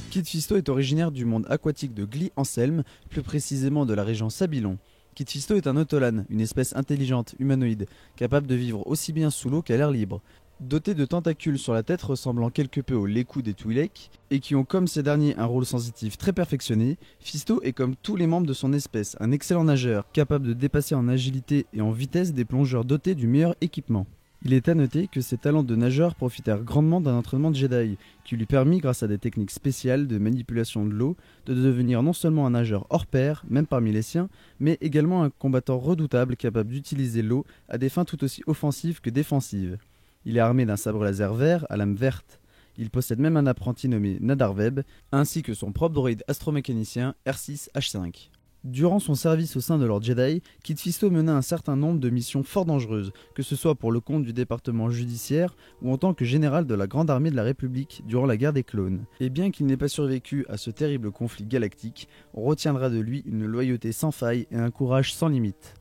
Kit Fisto est originaire du monde aquatique de Gli Anselme, plus précisément de la région Sabilon. Kit Fisto est un autolan, une espèce intelligente, humanoïde, capable de vivre aussi bien sous l'eau qu'à l'air libre. Doté de tentacules sur la tête ressemblant quelque peu aux lécous des Twi'lek, et qui ont comme ces derniers un rôle sensitif très perfectionné, Fisto est comme tous les membres de son espèce, un excellent nageur, capable de dépasser en agilité et en vitesse des plongeurs dotés du meilleur équipement. Il est à noter que ses talents de nageur profitèrent grandement d'un entraînement de Jedi, qui lui permit, grâce à des techniques spéciales de manipulation de l'eau, de devenir non seulement un nageur hors pair, même parmi les siens, mais également un combattant redoutable capable d'utiliser l'eau à des fins tout aussi offensives que défensives. Il est armé d'un sabre laser vert à lame verte. Il possède même un apprenti nommé Nadarveb, ainsi que son propre droïde astromécanicien R6-H5. Durant son service au sein de l'Ordre Jedi, Kit Fisto mena un certain nombre de missions fort dangereuses, que ce soit pour le compte du département judiciaire ou en tant que général de la Grande Armée de la République durant la guerre des clones. Et bien qu'il n'ait pas survécu à ce terrible conflit galactique, on retiendra de lui une loyauté sans faille et un courage sans limite.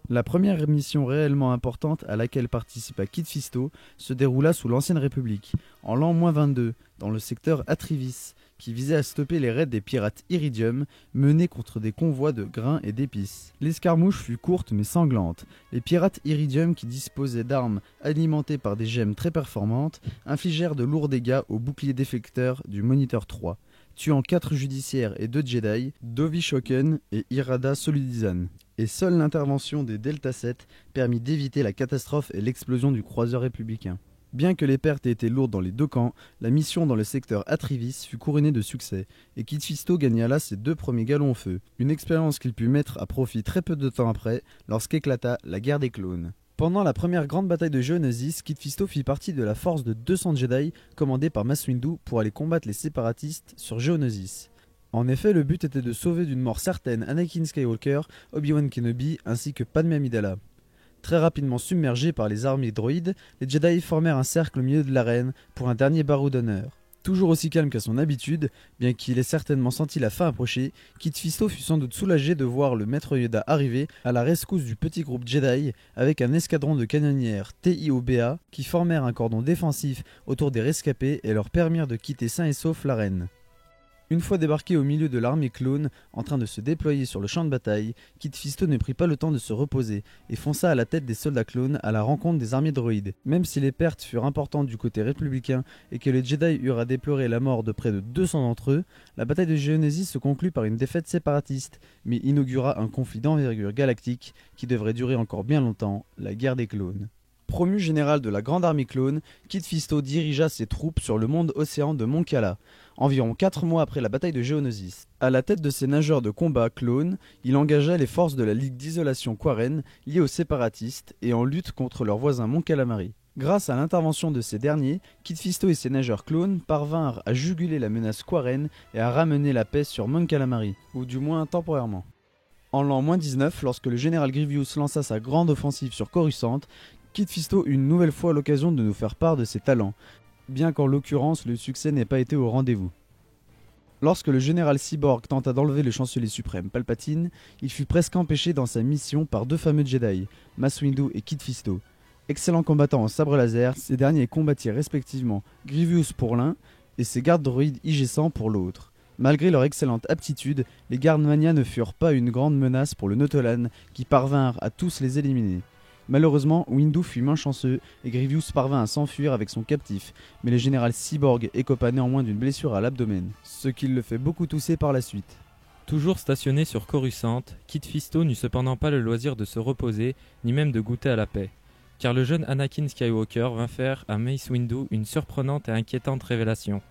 La première mission réellement importante à laquelle participa Kit Fisto se déroula sous l'Ancienne République, en l'an -22, dans le secteur Atrivis, qui visait à stopper les raids des pirates Iridium menés contre des convois de grains et d'épices. L'escarmouche fut courte mais sanglante. Les pirates Iridium, qui disposaient d'armes alimentées par des gemmes très performantes, infligèrent de lourds dégâts au bouclier déflecteur du Moniteur 3, tuant 4 judiciaires et 2 Jedi, Dovi Shoken et Irada Soludizan. Et seule l'intervention des Delta 7 permit d'éviter la catastrophe et l'explosion du croiseur républicain. Bien que les pertes aient été lourdes dans les deux camps, la mission dans le secteur Atrivis fut couronnée de succès, et Kit Fisto gagna là ses 2 premiers galons au feu, une expérience qu'il put mettre à profit très peu de temps après, lorsqu'éclata la guerre des clones. Pendant la première grande bataille de Geonosis, Kit Fisto fit partie de la force de 200 Jedi commandée par Mace Windu pour aller combattre les séparatistes sur Geonosis. En effet, le but était de sauver d'une mort certaine Anakin Skywalker, Obi-Wan Kenobi ainsi que Padmé Amidala. Très rapidement submergés par les armées droïdes, les Jedi formèrent un cercle au milieu de l'arène pour un dernier barreau d'honneur. Toujours aussi calme qu'à son habitude, bien qu'il ait certainement senti la fin approcher, Kit Fisto fut sans doute soulagé de voir le maître Yoda arriver à la rescousse du petit groupe Jedi avec un escadron de canonnières TIOBA qui formèrent un cordon défensif autour des rescapés et leur permirent de quitter sains et saufs l'arène. Une fois débarqué au milieu de l'armée clone, en train de se déployer sur le champ de bataille, Kit Fisto ne prit pas le temps de se reposer et fonça à la tête des soldats clones à la rencontre des armées droïdes. Même si les pertes furent importantes du côté républicain et que les Jedi eurent à déplorer la mort de près de 200 d'entre eux, la bataille de Geonosis se conclut par une défaite séparatiste, mais inaugura un conflit d'envergure galactique qui devrait durer encore bien longtemps, la guerre des clones. Promu général de la Grande Armée clone, Kit Fisto dirigea ses troupes sur le monde océan de Mon Cala, environ 4 mois après la bataille de Geonosis. À la tête de ses nageurs de combat clones, il engagea les forces de la Ligue d'isolation Quarren liées aux séparatistes et en lutte contre leurs voisins Mon Calamari. Grâce à l'intervention de ces derniers, Kit Fisto et ses nageurs clones parvinrent à juguler la menace Quarren et à ramener la paix sur Mon Calamari, ou du moins temporairement. En l'an -19, lorsque le général Grievous lança sa grande offensive sur Coruscant, Kit Fisto eut une nouvelle fois l'occasion de nous faire part de ses talents, bien qu'en l'occurrence le succès n'ait pas été au rendez-vous. Lorsque le général Cyborg tenta d'enlever le chancelier suprême Palpatine, il fut presque empêché dans sa mission par 2 fameux Jedi, Mace Windu et Kit Fisto. Excellents combattants en sabre laser, ces derniers combattirent respectivement Grievous pour l'un et ses gardes droïdes IG-100 pour l'autre. Malgré leur excellente aptitude, les gardes Mania ne furent pas une grande menace pour le Nautolan qui parvinrent à tous les éliminer. Malheureusement, Windu fut malchanceux et Grievous parvint à s'enfuir avec son captif, mais le général Cyborg écopa néanmoins d'une blessure à l'abdomen, ce qui le fait beaucoup tousser par la suite. Toujours stationné sur Coruscant, Kit Fisto n'eut cependant pas le loisir de se reposer, ni même de goûter à la paix, car le jeune Anakin Skywalker vint faire à Mace Windu une surprenante et inquiétante révélation.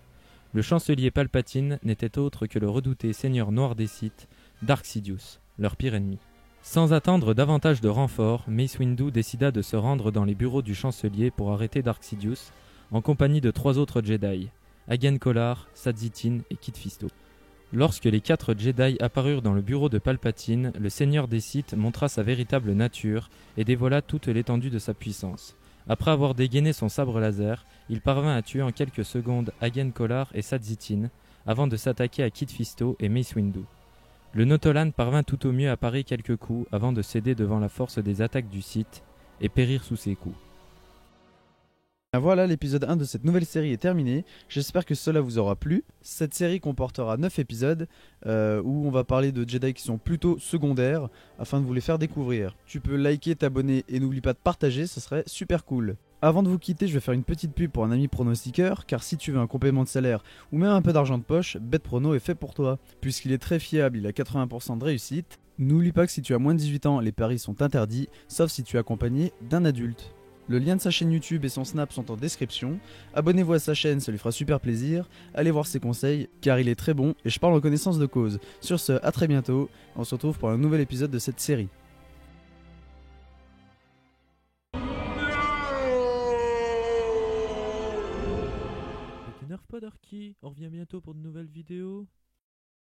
Le chancelier Palpatine n'était autre que le redouté seigneur noir des Sith, Dark Sidious, leur pire ennemi. Sans attendre davantage de renforts, Mace Windu décida de se rendre dans les bureaux du chancelier pour arrêter Dark Sidious, en compagnie de 3 autres Jedi, Agen Kolar, Sadzitin et Kit Fisto. Lorsque les 4 Jedi apparurent dans le bureau de Palpatine, le seigneur des Sith montra sa véritable nature et dévoila toute l'étendue de sa puissance. Après avoir dégainé son sabre laser, il parvint à tuer en quelques secondes Agen Kolar et Sadzitin, avant de s'attaquer à Kit Fisto et Mace Windu. Le Nautolan parvint tout au mieux à parer quelques coups avant de céder devant la force des attaques du Sith et périr sous ses coups. Ah, voilà, l'épisode 1 de cette nouvelle série est terminé. J'espère que cela vous aura plu. Cette série comportera 9 épisodes où on va parler de Jedi qui sont plutôt secondaires afin de vous les faire découvrir. Tu peux liker, t'abonner et n'oublie pas de partager, ça serait super cool. Avant de vous quitter, je vais faire une petite pub pour un ami pronostiqueur, car si tu veux un complément de salaire ou même un peu d'argent de poche, BetProno est fait pour toi. Puisqu'il est très fiable, il a 80% de réussite. N'oublie pas que si tu as moins de 18 ans, les paris sont interdits, sauf si tu es accompagné d'un adulte. Le lien de sa chaîne YouTube et son Snap sont en description. Abonnez-vous à sa chaîne, ça lui fera super plaisir. Allez voir ses conseils, car il est très bon et je parle en connaissance de cause. Sur ce, à très bientôt. On se retrouve pour un nouvel épisode de cette série. Ne t'énerve pas, Darky, on revient bientôt pour de nouvelles vidéos.